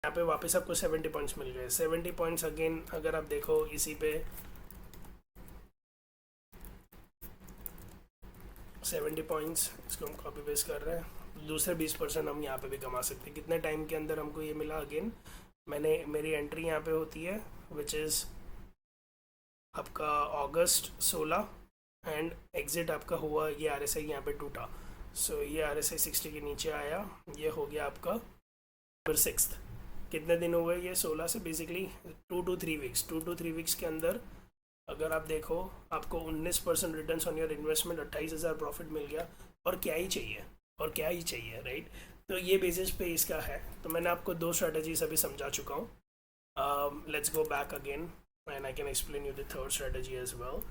यहाँ पे वापस आपको 70 पॉइंट्स मिल गए। 70 पॉइंट्स अगेन अगर आप देखो इसी पे 70 पॉइंट्स, इसको हम कॉपी पेस्ट कर रहे हैं, दूसरे 20% हम यहाँ पे भी कमा सकते हैं। कितने टाइम के अंदर हमको ये मिला? अगेन मेरी एंट्री यहाँ पे होती है विच इज़ आपका अगस्त 16 एंड एग्जिट आपका हुआ, ये आर एस आई यहाँ पे टूटा। सो ये आर एस आई 60 के नीचे आया, ये हो गया आपका नवंबर 6। कितने दिन हुए ये? 16 से basically 2 to 3 weeks. 2 to 3 weeks के अंदर अगर आप देखो आपको 19% return on your investment, 28,000 profit मिल गया। और क्या ही चाहिए, और क्या ही चाहिए, राइट? तो ये बेसिस पे इसका है। तो मैंने आपको 2 स्ट्रेटजीज अभी समझा चुका हूँ। Let's go back again and I can explain you the third strategy as well.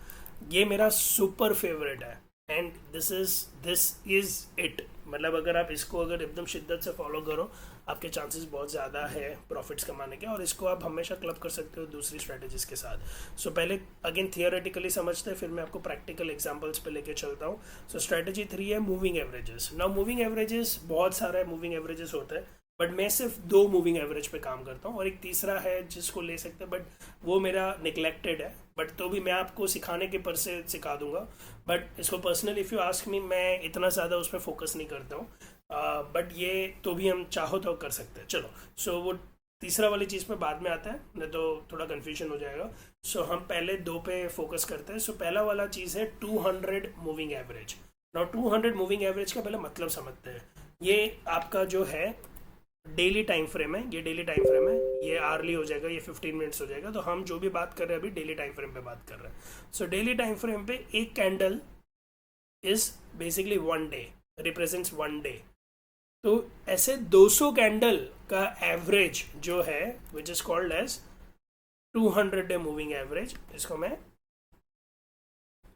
ये मेरा सुपर फेवरेट है एंड दिस इज़ इट। मतलब अगर आप इसको अगर एकदम शिद्दत से फॉलो करो, आपके चांसेस बहुत ज़्यादा है प्रॉफिट्स कमाने के, और इसको आप हमेशा क्लब कर सकते हो दूसरी स्ट्रेटजीज के साथ। सो पहले अगेन थियोरेटिकली समझते हैं, फिर मैं आपको प्रैक्टिकल एग्जांपल्स पे लेके चलता हूँ। सो स्ट्रेटजी 3 है moving averages. Now moving averages बहुत सारा मूविंग एवरेजेस होता है, बट मैं सिर्फ 2 मूविंग एवरेज पे काम करता हूँ, और एक तीसरा है जिसको ले सकते हैं, बट वो मेरा निगलेक्टेड है। बट तो भी मैं आपको सिखाने के पर से सिखा दूंगा। बट इसको personally if you ask me, मैं इतना ज़्यादा उस पर फोकस नहीं करता हूँ। बट ये तो भी हम चाहो तो कर सकते हैं। चलो, सो वो तीसरा वाली चीज़ पे बाद में आता है, नहीं तो थोड़ा कन्फ्यूजन हो जाएगा। सो हम पहले 2 पे फोकस करते हैं। सो पहला वाला चीज़ है 200 moving average. Now 200 moving average का पहले मतलब समझते हैं। ये आपका जो है डेली टाइम फ्रेम है, ये डेली टाइम फ्रेम है, ये आर्ली हो जाएगा, ये 15 मिनट्स हो जाएगा। तो हम जो भी बात कर रहे हैं अभी डेली टाइम फ्रेम पे बात कर रहे हैं। सो डेली टाइम फ्रेम पे एक candle is basically 1 day, represents 1 day. तो ऐसे 200 कैंडल का एवरेज जो है which is called as 200 day moving average, इसको मैं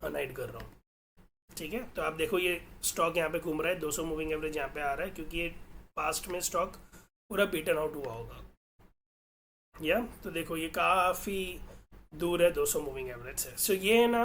अनाइड कर रहा हूँ। ठीक है, तो आप देखो ये स्टॉक यहाँ पे घूम रहा है, 200 मूविंग एवरेज यहाँ पे आ रहा है, क्योंकि ये पास्ट में स्टॉक पूरा बीटन आउट हुआ होगा। या तो देखो ये काफ़ी दूर है 200 मूविंग एवरेज से। सो ये है ना,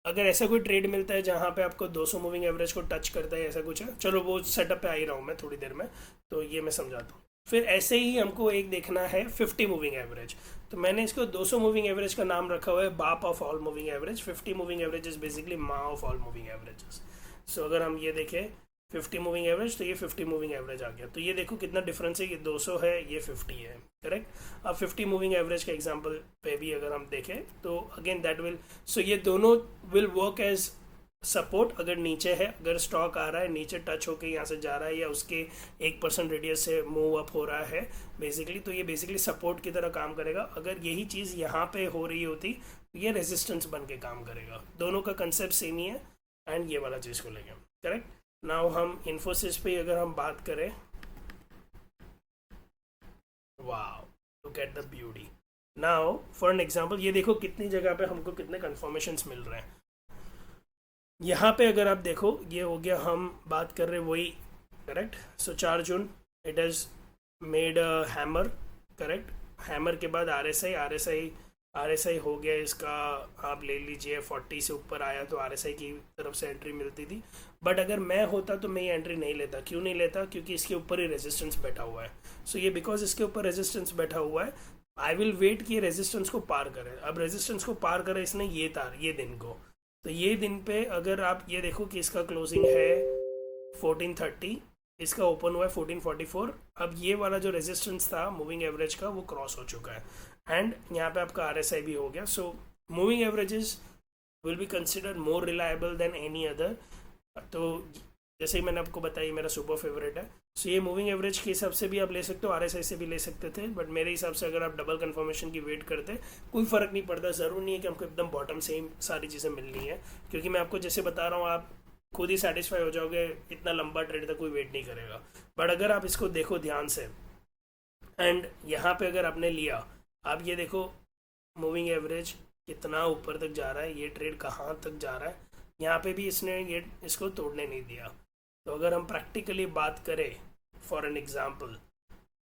अगर ऐसा कोई ट्रेड मिलता है जहाँ पे आपको 200 मूविंग एवरेज को टच करता है, ऐसा कुछ है, चलो वो सेटअप पे आ ही रहा हूँ मैं थोड़ी देर में, तो ये मैं समझाता हूँ। फिर ऐसे ही हमको एक देखना है 50 मूविंग एवरेज। तो मैंने इसको 200 मूविंग एवरेज का नाम रखा हुआ है बाप of all moving average. 50 moving average is basically माँ ऑफ ऑल मूविंग एवरेजेस। सो अगर हम ये देखें 50 मूविंग एवरेज, तो ये 50 मूविंग एवरेज आ गया। तो ये देखो कितना डिफरेंस है, ये 200 है, ये 50 है, करेक्ट। अब 50 मूविंग एवरेज के एग्जांपल पे भी अगर हम देखें तो अगेन दैट विल, सो ये दोनों विल वर्क एज सपोर्ट। अगर नीचे है, अगर स्टॉक आ रहा है नीचे टच होके यहाँ से जा रहा है, या उसके 1% रेडियस से मूव अप हो रहा है बेसिकली, तो ये बेसिकली सपोर्ट की तरह काम करेगा। अगर यही चीज़ यहाँ पे हो रही होती तो ये रेजिस्टेंस बन के काम करेगा। दोनों का कंसेप्ट सेम ही है एंड ये वाला चीज़ को लेंगे, करेक्ट। नाउ हम इन्फोसिस पे अगर हम बात करें, wow look at the beauty. Now for an example, ये देखो कितनी जगह पे हमको कितने कंफर्मेशंस मिल रहे हैं। यहाँ पे अगर आप देखो ये हो गया, हम बात कर रहे वही, correct. So 4 June it has made a hammer, correct. Hammer के बाद आर एस आई हो गया इसका, आप ले लीजिए 40 से ऊपर आया तो आर एस आई की तरफ से एंट्री मिलती थी। बट अगर मैं होता तो मैं ये एंट्री नहीं लेता। क्यों नहीं लेता? क्योंकि इसके ऊपर ही रेजिस्टेंस बैठा हुआ है। सो ये बिकॉज इसके ऊपर रेजिस्टेंस बैठा हुआ है, आई विल वेट कि ये रेजिस्टेंस को पार करे। अब रेजिस्टेंस को पार करे इसने ये दिन को, तो ये दिन पे अगर आप ये देखो कि इसका क्लोजिंग है 1430, इसका ओपन हुआ है 1444। अब ये वाला जो रेजिस्टेंस था मूविंग एवरेज का वो क्रॉस हो चुका है एंड यहाँ पे आपका आरएसआई भी हो गया। So moving averages will be considered more reliable then any other. तो जैसे ही मैंने आपको बताया मेरा सुपर फेवरेट है। सो ये मूविंग एवरेज के हिसाब से भी आप ले सकते हो, आरएसआई से भी ले सकते थे, बट मेरे हिसाब से अगर आप डबल कंफर्मेशन की वेट करते कोई फ़र्क नहीं पड़ता। ज़रूर नहीं है कि हमको एकदम बॉटम से ही सारी चीज़ें मिलनी है, क्योंकि मैं आपको जैसे बता रहा हूँ आप खुद ही सेटिस्फाई हो जाओगे, इतना लंबा ट्रेड तक कोई वेट नहीं करेगा। बट अगर आप इसको देखो ध्यान से एंड यहाँ पे अगर आपने लिया, आप ये देखो मूविंग एवरेज कितना ऊपर तक जा रहा है, ये ट्रेड कहाँ तक जा रहा है, यहाँ पे भी इसने ये इसको तोड़ने नहीं दिया। तो अगर हम प्रैक्टिकली बात करें फॉर एन एग्जांपल,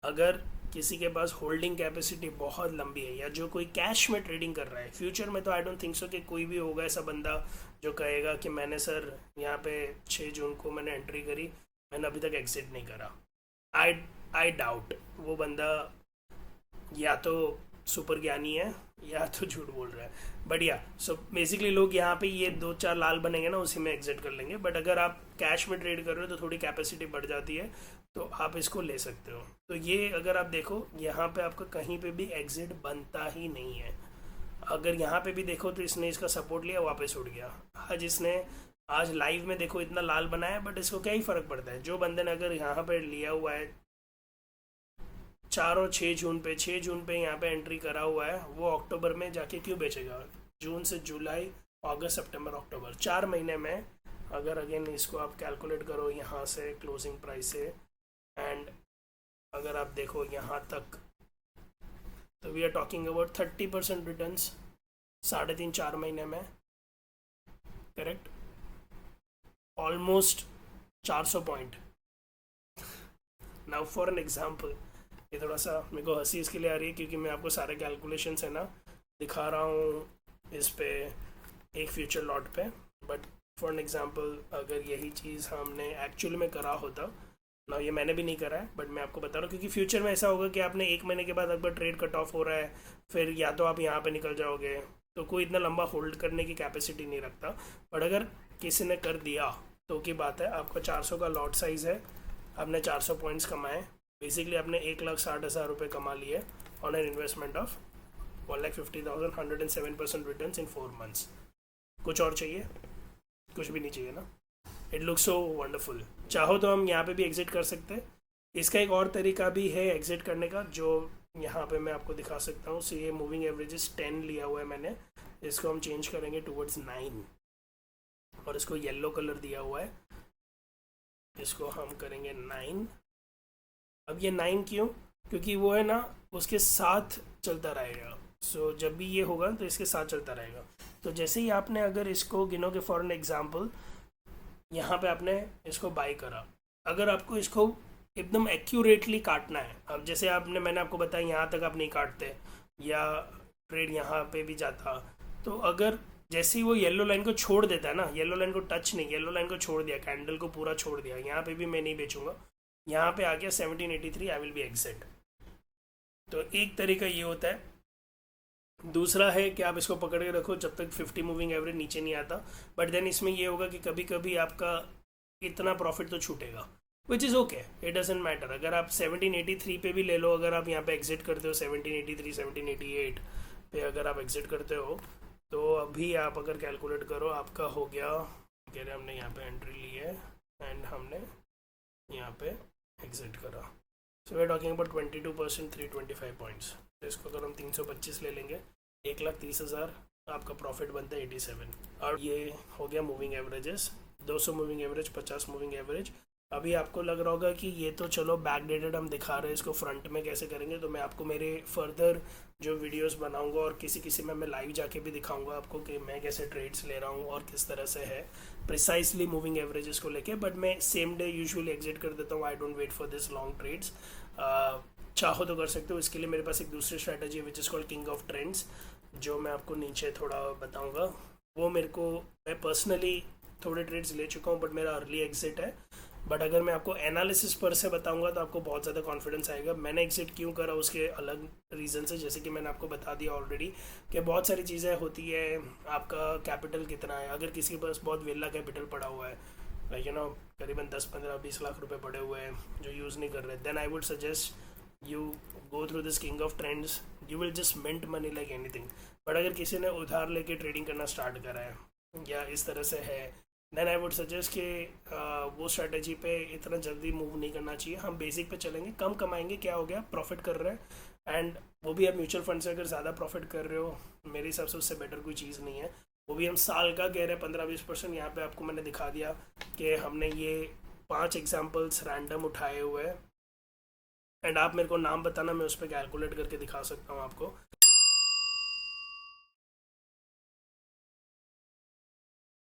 अगर किसी के पास होल्डिंग कैपेसिटी बहुत लंबी है या जो कोई कैश में ट्रेडिंग कर रहा है फ्यूचर में, तो आई डोंट थिंक सो कि कोई भी होगा ऐसा बंदा जो कहेगा कि मैंने सर यहाँ पे 6 जून को मैंने एंट्री करी, मैंने अभी तक एग्जिट नहीं करा। आई आई डाउट वो बंदा या तो सुपर ज्ञानी है या तो झूठ बोल रहा है। बढ़िया। सो बेसिकली लोग यहाँ पे ये 2-4 लाल बनेंगे ना, उसी में एग्जिट कर लेंगे। बट अगर आप कैश में ट्रेड कर रहे हो तो थोड़ी कैपेसिटी बढ़ जाती है, तो आप इसको ले सकते हो। तो ये अगर आप देखो यहाँ पे आपका कहीं पे भी एग्जिट बनता ही नहीं है। अगर यहाँ पे भी देखो तो इसने इसका सपोर्ट लिया, वापस उड़ गया। आज लाइव में देखो इतना लाल बनाया, बट इसको क्या ही फर्क पड़ता है। जो बंदे ने अगर यहाँ पे लिया हुआ है 4 और 6 जून पे यहाँ पे एंट्री करा हुआ है, वो अक्टूबर में जाके क्यों बेचेगा? जून से जुलाई, अगस्त, सितंबर, अक्टूबर, 4 महीने में अगर अगेन इसको आप कैलकुलेट करो यहाँ से क्लोजिंग प्राइस से, एंड अगर आप देखो यहाँ तक, तो we are talking about 30% return 3.5-4 महीने में। Correct, almost 400 point. Now for an example, ये थोड़ा सा मेरे को हंसी इसके लिए आ रही है क्योंकि मैं आपको सारे कैलकुलेशंस है ना दिखा रहा हूँ इस पे एक फ्यूचर लॉट पे। बट फॉर एन एग्जांपल, अगर यही चीज़ हमने एक्चुअल में करा होता ना, ये मैंने भी नहीं करा है बट मैं आपको बता रहा हूँ, क्योंकि फ्यूचर में ऐसा होगा कि आपने 1 महीने के बाद अगर ट्रेड कट ऑफ हो रहा है, फिर या तो आप यहाँ पे निकल जाओगे, तो कोई इतना लंबा होल्ड करने की कैपेसिटी नहीं रखता। बट अगर किसी ने कर दिया तो की बात है, आपका 400 का लॉट साइज़ है, आपने 400 पॉइंट्स कमाए, बेसिकली आपने 1,60,000 रुपये कमा लिए on an investment of 1,50,000, 107% return in 4 months. कुछ और चाहिए? कुछ भी नहीं चाहिए ना। It looks so wonderful. चाहो तो हम यहाँ पे भी एग्जिट कर सकते हैं। इसका एक और तरीका भी है एग्जिट करने का, जो यहाँ पे मैं आपको दिखा सकता हूँ। सो ये मूविंग एवरेजेस 10 लिया हुआ है मैंने, इसको हम चेंज करेंगे टूवर्ड्स 9, और इसको येलो कलर दिया हुआ है, इसको हम करेंगे 9। अब ये 9 क्यों? क्योंकि वो है ना उसके साथ चलता रहेगा। सो जब भी ये होगा तो इसके साथ चलता रहेगा। तो जैसे ही आपने अगर इसको गिनोगे, फॉर एन एग्जांपल यहाँ पे आपने इसको बाय करा, अगर आपको इसको एकदम एक्यूरेटली काटना है, अब जैसे मैंने आपको बताया यहाँ तक आप नहीं काटते या ट्रेड यहाँ पे भी जाता, तो अगर जैसे ही वो येलो लाइन को छोड़ देता है ना, येलो लाइन को टच नहीं, येलो लाइन को छोड़ दिया, कैंडल को पूरा छोड़ दिया, यहाँ पे भी मैं नहीं बेचूंगा, यहाँ पे आ गया 1783, आई विल बी एग्जिट। तो एक तरीका ये होता है। दूसरा है कि आप इसको पकड़ के रखो जब तक 50 मूविंग एवरेज नीचे नहीं आता, बट देन इसमें ये होगा कि कभी कभी आपका इतना प्रॉफिट तो छूटेगा, which is okay, it doesn't matter. अगर आप 1783 पे भी ले लो, अगर आप यहाँ पे एग्जिट करते हो 1783, 1788 पे अगर आप एग्जिट करते हो, तो अभी आप अगर कैलकुलेट करो, आपका हो गया, कह रहे हमने यहाँ पे एंट्री ली है एंड हमने यहाँ पे एग्जिट करा। So we are talking about 22%, 325 points. तो इसको अगर हम 325 ले लेंगे, 1,30,000, आपका प्रॉफिट बनता है 87। और ये हो गया moving averages, 200 moving average, 50 moving average. अभी आपको लग रहा होगा कि ये तो चलो बैक डेटेड हम दिखा रहे हैं, इसको फ्रंट में कैसे करेंगे। तो मैं आपको मेरे फर्दर जो वीडियोस बनाऊंगा और किसी में मैं लाइव जाके भी दिखाऊंगा आपको कि मैं कैसे ट्रेड्स ले रहा हूँ और किस तरह से है प्रिसाइसली मूविंग एवरेजेस को लेके। बट मैं सेम डे यूजुअली एग्जिट कर देता हूँ, I don't wait for this long trades. चाहो तो कर सकते हो। इसके लिए मेरे पास एक दूसरी स्ट्रैटेजी है which is called king of trends, जो मैं आपको नीचे थोड़ा बताऊँगा। वो मैं पर्सनली थोड़े ट्रेड्स ले चुका हूँ, बट मेरा अर्ली एग्जिट है। बट अगर मैं आपको एनालिसिस पर से बताऊंगा तो आपको बहुत ज़्यादा कॉन्फिडेंस आएगा। मैंने एग्जिट क्यों करा उसके अलग रीज़न से, जैसे कि मैंने आपको बता दिया ऑलरेडी कि बहुत सारी चीज़ें होती है। आपका कैपिटल कितना है, अगर किसी के पास बहुत वेला कैपिटल पड़ा हुआ है, लाइक करीबन 10, 15, 20 लाख रुपए पड़े हुए हैं जो यूज़ नहीं कर रहे, then I would suggest you go through this king of trends, you will just mint money like anything. But अगर किसी ने उधार लेके ट्रेडिंग करना स्टार्ट करा है या इस तरह से है, देन आई वुड सजेस्ट कि वो स्ट्रैटेजी पे इतना जल्दी मूव नहीं करना चाहिए। हम बेसिक पे चलेंगे, कम कमाएंगे, क्या हो गया, प्रॉफिट कर रहे हैं। एंड वो भी आप म्यूचुअल फंड से अगर ज़्यादा प्रॉफिट कर रहे हो, मेरे हिसाब से उससे बेटर कोई चीज़ नहीं है। वो भी हम साल का कह रहे हैं 15-20%। यहाँ पे आपको मैंने दिखा दिया कि हमने ये 5 एग्जाम्पल्स रैंडम उठाए हुए हैं, एंड आप मेरे को नाम बताना, मैं उस पर कैलकुलेट करके दिखा सकता हूँ आपको।